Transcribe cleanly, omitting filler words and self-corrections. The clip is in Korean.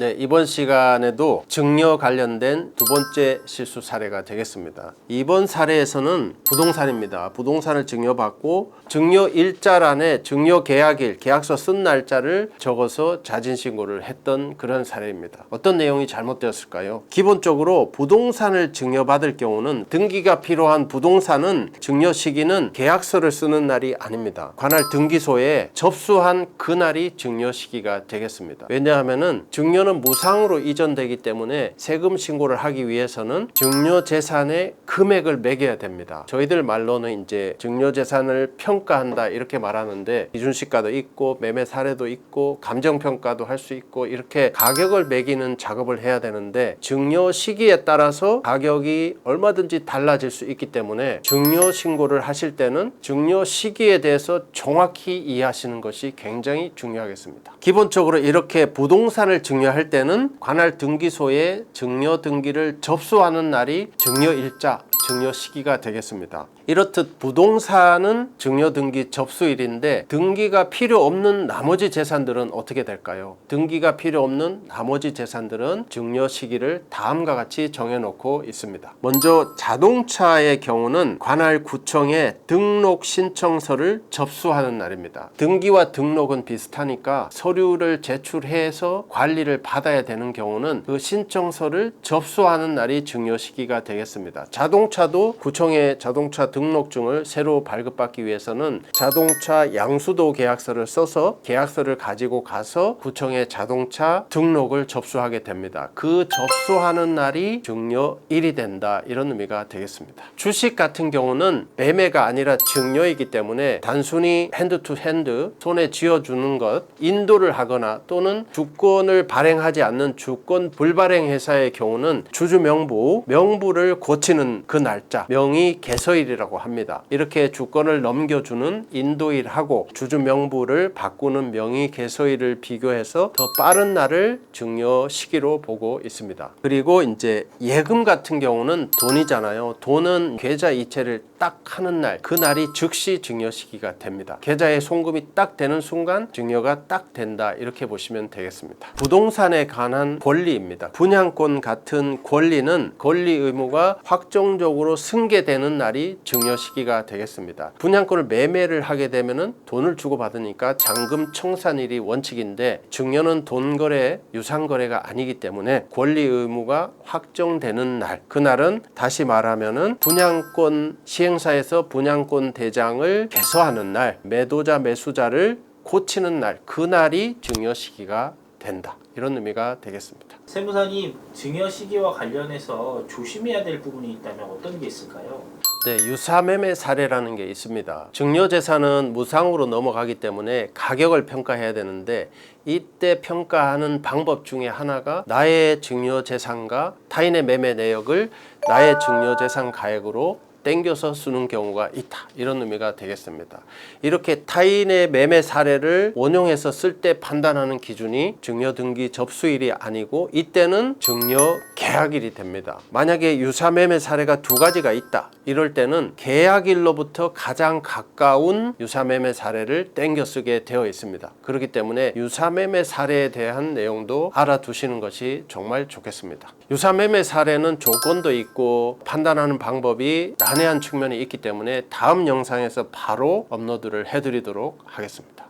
네, 이번 시간에도 증여 관련된 두 번째 실수 사례가 되겠습니다. 이번 사례에서는 부동산입니다. 부동산을 증여받고 증여일자란에 증여계약일, 계약서 쓴 날짜를 적어서 자진신고를 했던 그런 사례입니다. 어떤 내용이 잘못되었을까요? 기본적으로 부동산을 증여받을 경우는 등기가 필요한 부동산은 증여 시기는 계약서를 쓰는 날이 아닙니다. 관할 등기소에 접수한 그날이 증여 시기가 되겠습니다. 왜냐하면은 증여는 무상으로 이전되기 때문에 세금 신고를 하기 위해서는 증여재산의 금액을 매겨야 됩니다. 저희들 말로는 이제 증여재산을 평가한다 이렇게 말하는데 기준시가도 있고 매매 사례도 있고 감정평가도 할 수 있고 이렇게 가격을 매기는 작업을 해야 되는데 증여 시기에 따라서 가격이 얼마든지 달라질 수 있기 때문에 증여 신고를 하실 때는 증여 시기에 대해서 정확히 이해하시는 것이 굉장히 중요하겠습니다. 기본적으로 이렇게 부동산을 증여할 때는 관할 등기소에 증여 등기를 접수하는 날이 증여일자, 증여 시기가 되겠습니다. 이렇듯 부동산은 증여 등기 접수일인데 등기가 필요 없는 나머지 재산들은 어떻게 될까요? 등기가 필요 없는 나머지 재산들은 증여 시기를 다음과 같이 정해놓고 있습니다. 먼저 자동차의 경우는 관할 구청에 등록 신청서를 접수하는 날입니다. 등기와 등록은 비슷하니까 서류를 제출해서 관리를 받아야 되는 경우는 그 신청서를 접수하는 날이 증여 시기가 되겠습니다. 자동차도 구청에 자동차 등록증을 새로 발급받기 위해서는 자동차 양수도 계약서를 써서 계약서를 가지고 가서 구청에 자동차 등록을 접수하게 됩니다. 그 접수하는 날이 증여일이 된다 이런 의미가 되겠습니다. 주식 같은 경우는 매매가 아니라 증여이기 때문에 단순히 핸드 투 핸드 손에 쥐어주는 것 인도를 하거나 또는 주권을 발행하지 않는 주권 불발행 회사의 경우는 주주 명부를 고치는 그 날짜 명의 개서일이라고 합니다. 이렇게 주권을 넘겨주는 인도일하고 주주 명부를 바꾸는 명의 개서일을 비교해서 더 빠른 날을 증여 시기로 보고 있습니다. 그리고 이제 예금 같은 경우는 돈이잖아요. 돈은 계좌 이체를 딱 하는 날, 그 날이 즉시 증여 시기가 됩니다. 계좌에 송금이 딱 되는 순간 증여가 딱 된다 이렇게 보시면 되겠습니다. 부동산에 관한 권리입니다. 분양권 같은 권리는 권리 의무가 확정적으로 승계되는 날이 증여 시기가 되겠습니다. 분양권을 매매를 하게 되면은 돈을 주고 받으니까 잔금 청산일이 원칙인데 증여는 돈 거래, 유상 거래가 아니기 때문에 권리 의무가 확정되는 날, 그날은 다시 말하면은 분양권 시행사에서 분양권 대장을 개서하는 날, 매도자 매수자를 고치는 날, 그날이 증여 시기가 된다. 이런 의미가 되겠습니다. 세무사님, 증여 시기와 관련해서 조심해야 될 부분이 있다면 어떤 게 있을까요? 네, 유사매매 사례라는 게 있습니다. 증여재산은 무상으로 넘어가기 때문에 가격을 평가해야 되는데 이때 평가하는 방법 중에 하나가 나의 증여재산과 타인의 매매 내역을 나의 증여재산 가액으로 땡겨서 쓰는 경우가 있다 이런 의미가 되겠습니다. 이렇게 타인의 매매 사례를 원용해서 쓸 때 판단하는 기준이 증여등기 접수일이 아니고 이때는 증여계약일이 됩니다. 만약에 유사매매 사례가 두 가지가 있다 이럴 때는 계약일로부터 가장 가까운 유사매매 사례를 땡겨 쓰게 되어 있습니다. 그렇기 때문에 유사매매 사례에 대한 내용도 알아두시는 것이 정말 좋겠습니다. 유사매매 사례는 조건도 있고 판단하는 방법이 난해한 측면이 있기 때문에 다음 영상에서 바로 업로드를 해드리도록 하겠습니다.